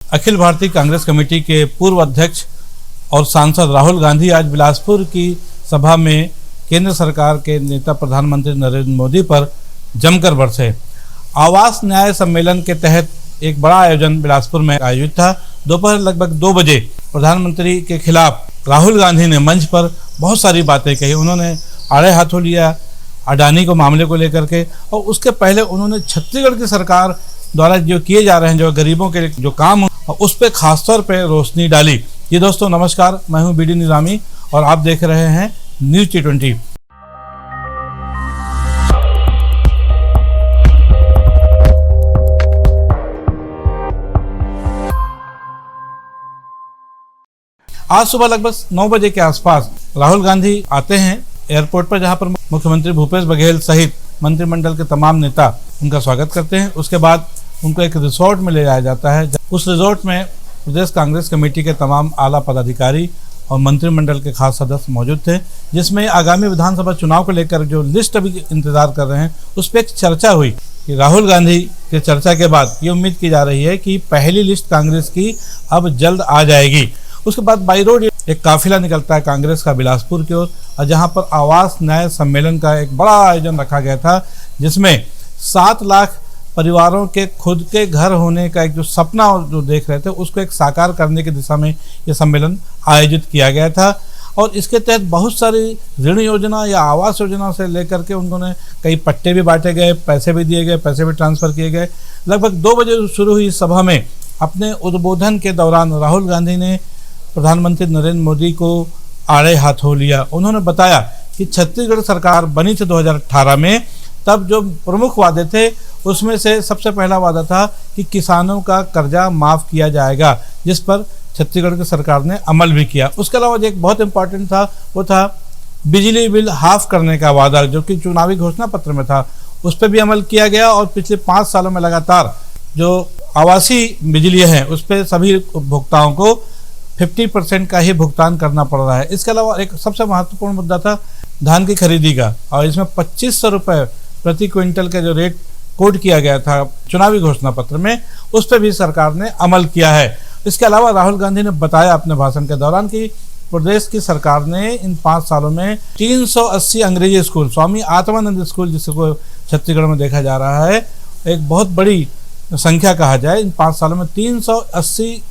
Akhil Bharatiya Congress committee के पूर्व अध्यक्ष और सांसद राहुल गांधी आज बिलासपुर की सभा में केंद्र सरकार के नेता प्रधानमंत्री नरेंद्र मोदी पर जमकर बरसे। आवास न्याय सम्मेलन के तहत एक बड़ा आयोजन बिलासपुर में आयोजित था। दोपहर लगभग 2 बजे प्रधानमंत्री के खिलाफ राहुल गांधी ने मंच पर बहुत सारी बातें कही। उन्होंने आड़े हाथों लिया अडानी को मामले को लेकर के, और उसके पहले उन्होंने छत्तीसगढ़ की सरकार द्वारा जो किए जा रहे हैं जो गरीबों के जो काम उस पर खासतौर पे रोशनी डाली। जी दोस्तों नमस्कार, मैं हूं बीडी निजामी और आप देख रहे हैं न्यूज़ T20। आज सुबह लगभग 9 बजे के आसपास राहुल गांधी आते हैं एयरपोर्ट पर, जहां पर मुख्यमंत्री भूपेश बघेल सहित मंत्रिमंडल के तमाम नेता उनका स्वागत करते हैं। उसके बाद उनको एक रिसोर्ट में ले जाया जाता है। उस रिसोर्ट में प्रदेश कांग्रेस कमेटी के तमाम आला पदाधिकारी और मंत्रिमंडल के खास सदस्य मौजूद थे, जिसमें आगामी विधानसभा चुनाव को लेकर जो लिस्ट अभी इंतजार कर रहे हैं उस पर एक चर्चा हुई कि राहुल गांधी के चर्चा के बाद ये उम्मीद की जा रही है कि पहली लिस्ट कांग्रेस की अब जल्द आ जाएगी। उसके बाद बाई रोड एक काफिला निकलता है कांग्रेस का बिलासपुर की ओर, और जहां पर आवास न्याय सम्मेलन का एक बड़ा आयोजन रखा गया था, जिसमें 7 लाख परिवारों के खुद के घर होने का एक जो सपना जो देख रहे थे उसको एक साकार करने की दिशा में ये सम्मेलन आयोजित किया गया था। और इसके तहत बहुत सारी ऋण योजना या आवास योजना से लेकर के उन्होंने कई पट्टे भी बांटे गए, पैसे भी दिए गए, पैसे भी ट्रांसफ़र किए गए। लगभग 2 बजे शुरू हुई सभा में अपने उद्बोधन के दौरान राहुल गांधी ने प्रधानमंत्री नरेंद्र मोदी को आड़े हाथों लिया। उन्होंने बताया कि छत्तीसगढ़ सरकार बनी थी 2018 में, तब जो प्रमुख वादे थे उसमें से सबसे पहला वादा था कि किसानों का कर्जा माफ़ किया जाएगा, जिस पर छत्तीसगढ़ की सरकार ने अमल भी किया। उसके अलावा जो एक बहुत इंपॉर्टेंट था वो था बिजली बिल हाफ करने का वादा, जो कि चुनावी घोषणा पत्र में था, उस पर भी अमल किया गया। और पिछले 5 सालों में लगातार जो आवासीय बिजली है उस पर सभी उपभोक्ताओं को 50% का ही भुगतान करना पड़ रहा है। इसके अलावा एक सबसे महत्वपूर्ण मुद्दा था धान की खरीदी का, और इसमें 2500 रुपये प्रति क्विंटल का जो रेट कोट किया गया था चुनावी घोषणा पत्र में, उस पर भी सरकार ने अमल किया है। इसके अलावा राहुल गांधी ने बताया अपने भाषण के दौरान कि प्रदेश की सरकार ने इन 5 सालों में 380 अंग्रेजी स्कूल, स्वामी आत्मानंद स्कूल जिसको छत्तीसगढ़ में देखा जा रहा है, एक बहुत बड़ी संख्या कहा जाए, इन 5 सालों में 380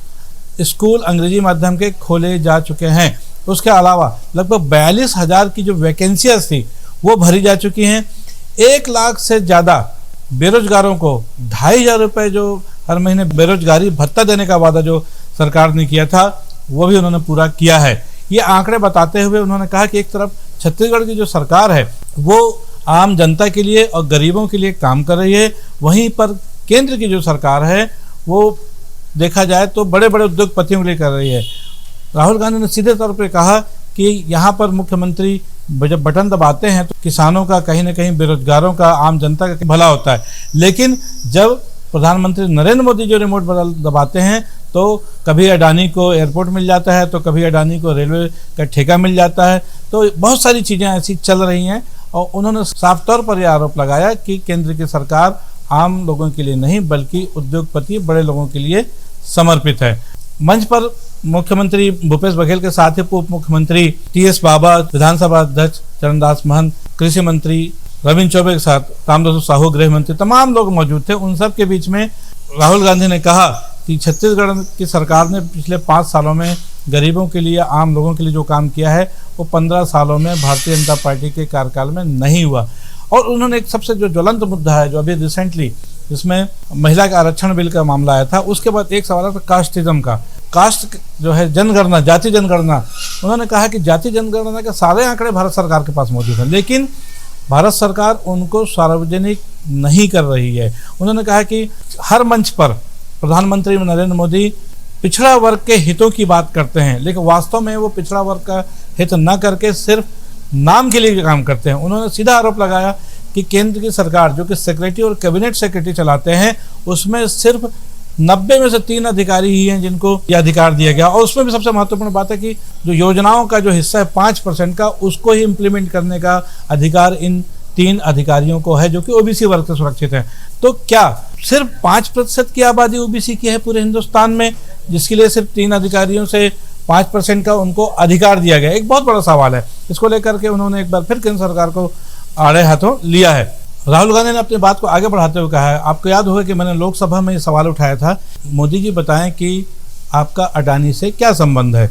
स्कूल अंग्रेजी माध्यम के खोले जा चुके हैं। उसके अलावा लगभग 42,000 की जो वैकेंसियाँ थी वो भरी जा चुकी हैं। 1 लाख से ज़्यादा बेरोजगारों को 2,500 रुपये जो हर महीने बेरोजगारी भत्ता देने का वादा जो सरकार ने किया था वो भी उन्होंने पूरा किया है। ये आंकड़े बताते हुए उन्होंने कहा कि एक तरफ छत्तीसगढ़ की जो सरकार है वो आम जनता के लिए और गरीबों के लिए काम कर रही है, वहीं पर केंद्र की जो सरकार है वो देखा जाए तो बड़े बड़े उद्योगपतियों के लिए कर रही है। राहुल गांधी ने सीधे तौर पे कहा कि यहाँ पर मुख्यमंत्री जब बटन दबाते हैं तो किसानों का कहीं ना कहीं, बेरोजगारों का, आम जनता का भला होता है, लेकिन जब प्रधानमंत्री नरेंद्र मोदी जो रिमोट दबाते हैं तो कभी अडानी को एयरपोर्ट मिल जाता है, तो कभी अडानी को रेलवे का ठेका मिल जाता है। तो बहुत सारी चीज़ें ऐसी चल रही हैं, और उन्होंने साफ तौर पर यह आरोप लगाया कि केंद्र की सरकार आम लोगों के लिए नहीं बल्कि उद्योगपति, बड़े लोगों के लिए समर्पित है। मंच पर मुख्यमंत्री भूपेश बघेल के साथ ही उप मुख्यमंत्री TS बाबा, विधानसभा अध्यक्ष चरणदास महंत, कृषि मंत्री रविंद्र चौबे के साथ ताम्रध्वज साहू, गृह मंत्री, तमाम लोग मौजूद थे। उन सब के बीच में राहुल गांधी ने कहा कि छत्तीसगढ़ की सरकार ने पिछले 5 सालों में गरीबों के लिए, आम लोगों के लिए जो काम किया है वो 15 सालों में भारतीय जनता पार्टी के कार्यकाल में नहीं हुआ। और उन्होंने एक सबसे जो ज्वलंत मुद्दा है जो अभी रिसेंटली जिसमें महिला का आरक्षण बिल का मामला आया था, उसके बाद एक सवाल था कास्टिज्म का। कास्ट जो है जनगणना, जाति जनगणना, उन्होंने कहा कि जाति जनगणना के सारे आंकड़े भारत सरकार के पास मौजूद हैं, लेकिन भारत सरकार उनको सार्वजनिक नहीं कर रही है। उन्होंने कहा कि हर मंच पर प्रधानमंत्री नरेंद्र मोदी पिछड़ा वर्ग के हितों की बात करते हैं, लेकिन वास्तव में वो पिछड़ा वर्ग का हित न करके सिर्फ नाम के लिए काम करते हैं। उन्होंने सीधा आरोप लगाया कि केंद्र की सरकार जो कि सेक्रेटरी और कैबिनेट सेक्रेटरी चलाते हैं, उसमें सिर्फ 90 में से 3 अधिकारी ही हैं जिनको यह अधिकार दिया गया। और उसमें भी सबसे महत्वपूर्ण बात है कि जो योजनाओं का जो हिस्सा है 5% का, उसको ही इम्प्लीमेंट करने का अधिकार इन 3 अधिकारियों को है जो कि ओबीसी वर्ग से सुरक्षित है। तो क्या सिर्फ 5% की आबादी ओबीसी की है पूरे हिंदुस्तान में, जिसके लिए सिर्फ 3 अधिकारियों से 5% का उनको अधिकार दिया गया? एक बहुत बड़ा सवाल है। इसको लेकर के उन्होंने एक बार फिर केंद्र सरकार को आड़े हाथों लिया है। राहुल गांधी ने अपनी बात को आगे बढ़ाते हुए कहा है, आपको याद होगा कि मैंने लोकसभा में ये सवाल उठाया था, मोदी जी बताएं कि आपका अडानी से क्या संबंध है,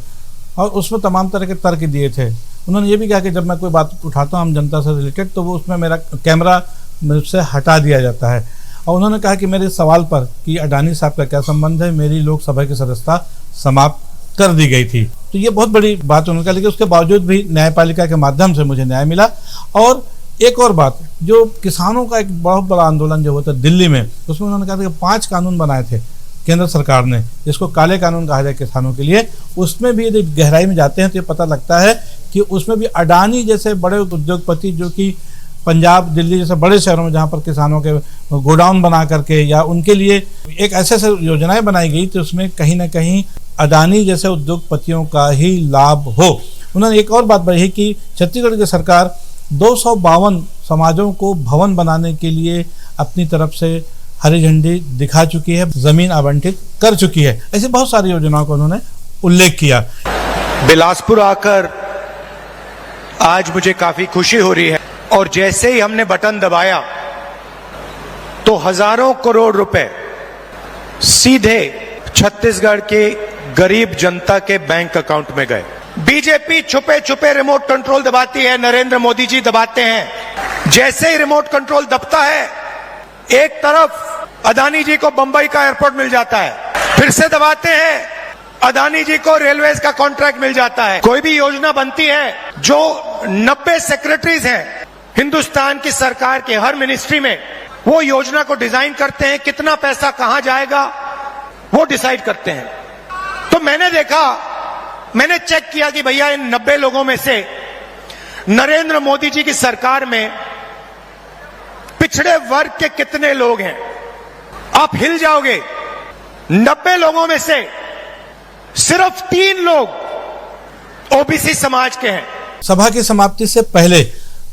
और उसमें तमाम तरह के तर्क दिए थे। उन्होंने ये भी कहा कि जब मैं कोई बात उठाता हूँ आम जनता से रिलेटेड, तो वो उसमें मेरा कैमरा मुझसे हटा दिया जाता है। और उन्होंने कहा कि मेरे सवाल पर कि अडानी साहब का क्या संबंध है, मेरी लोकसभा की सदस्यता समाप्त कर दी गई थी। तो ये बहुत बड़ी बात उन्होंने कहा, लेकिन उसके बावजूद भी न्यायपालिका के माध्यम से मुझे न्याय मिला। और एक और बात, जो किसानों का एक बहुत बड़ा आंदोलन जो होता है दिल्ली में, उसमें उन्होंने कहा था कि 5 कानून बनाए थे केंद्र सरकार ने, जिसको काले कानून कहा जाए किसानों के लिए। उसमें भी यदि गहराई में जाते हैं तो ये पता लगता है कि उसमें भी अडानी जैसे बड़े उद्योगपति, जो कि पंजाब, दिल्ली जैसे बड़े शहरों में जहाँ पर किसानों के गोडाउन बना करके या उनके लिए एक ऐसे योजनाएं बनाई गई तो उसमें कहीं ना कहीं अडानी जैसे उद्योगपतियों का ही लाभ हो। उन्होंने एक और बात बताई कि छत्तीसगढ़ की सरकार 252 समाजों को भवन बनाने के लिए अपनी तरफ से हरी झंडी दिखा चुकी है, जमीन आवंटित कर चुकी है। ऐसी बहुत सारी योजनाओं का उन्होंने उल्लेख किया। बिलासपुर आकर आज मुझे काफी खुशी हो रही है, और जैसे ही हमने बटन दबाया तो हजारों करोड़ रुपए सीधे छत्तीसगढ़ के गरीब जनता के बैंक अकाउंट में गए। बीजेपी छुपे छुपे रिमोट कंट्रोल दबाती है, नरेंद्र मोदी जी दबाते हैं। जैसे ही रिमोट कंट्रोल दबता है, एक तरफ अदानी जी को बंबई का एयरपोर्ट मिल जाता है, फिर से दबाते हैं, अदानी जी को रेलवेज का कॉन्ट्रैक्ट मिल जाता है। कोई भी योजना बनती है, जो 90 सेक्रेटरीज हैं हिंदुस्तान की सरकार के हर मिनिस्ट्री में, वो योजना को डिजाइन करते हैं, कितना पैसा कहां जाएगा वो डिसाइड करते हैं। तो मैंने चेक किया कि भैया इन 90 लोगों में से नरेंद्र मोदी जी की सरकार में पिछड़े वर्ग के कितने लोग हैं। आप हिल जाओगे। 90 लोगों में से सिर्फ 3 लोग ओबीसी समाज के हैं। सभा की समाप्ति से पहले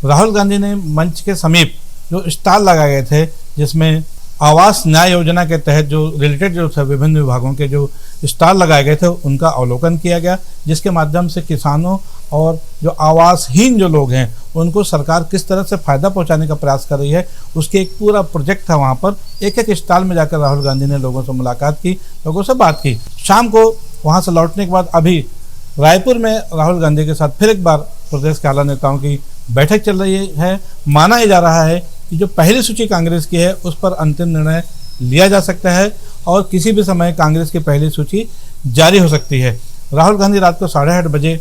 राहुल गांधी ने मंच के समीप जो स्टॉल लगाए गए थे, जिसमें आवास न्याय योजना के तहत जो रिलेटेड जो थे विभिन्न विभागों के जो स्टॉल लगाए गए थे, उनका अवलोकन किया गया, जिसके माध्यम से किसानों और जो आवासहीन जो लोग हैं उनको सरकार किस तरह से फायदा पहुंचाने का प्रयास कर रही है, उसके एक पूरा प्रोजेक्ट था। वहां पर एक एक स्टॉल में जाकर राहुल गांधी ने लोगों से मुलाकात की, लोगों से बात की। शाम को वहां से लौटने के बाद अभी रायपुर में राहुल गांधी के साथ फिर एक बार प्रदेश के आला नेताओं की बैठक चल रही है। माना ही जा रहा है कि जो पहली सूची कांग्रेस की है उस पर अंतिम निर्णय लिया जा सकता है और किसी भी समय कांग्रेस की पहली सूची जारी हो सकती है। राहुल गांधी रात को 8:30 बजे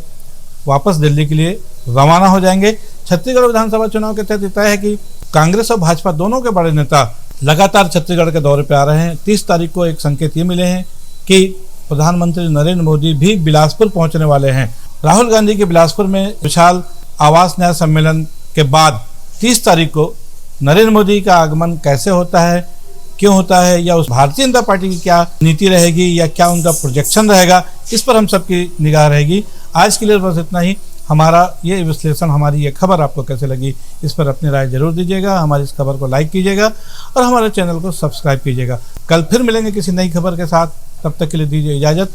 वापस दिल्ली के लिए रवाना हो जाएंगे। छत्तीसगढ़ विधानसभा चुनाव के तहत तय है कि कांग्रेस और भाजपा दोनों के बड़े नेता लगातार छत्तीसगढ़ के दौरे पर आ रहे हैं। 30 तारीख को एक संकेत ये मिले हैं कि प्रधानमंत्री नरेंद्र मोदी भी बिलासपुर पहुंचने वाले हैं। राहुल गांधी के बिलासपुर में विशाल आवास न्याय सम्मेलन के बाद 30 तारीख को नरेंद्र मोदी का आगमन कैसे होता है, क्यों होता है, या उस भारतीय जनता पार्टी की क्या नीति रहेगी या क्या उनका प्रोजेक्शन रहेगा, इस पर हम सबकी निगाह रहेगी। आज के लिए बस इतना ही। हमारा ये विश्लेषण, हमारी ये खबर आपको कैसे लगी, इस पर अपनी राय जरूर दीजिएगा। हमारी इस खबर को लाइक कीजिएगा और हमारे चैनल को सब्सक्राइब कीजिएगा। कल फिर मिलेंगे किसी नई खबर के साथ। तब तक के लिए दीजिए इजाजत।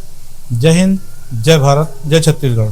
जय हिंद, जय भारत, जय छत्तीसगढ़।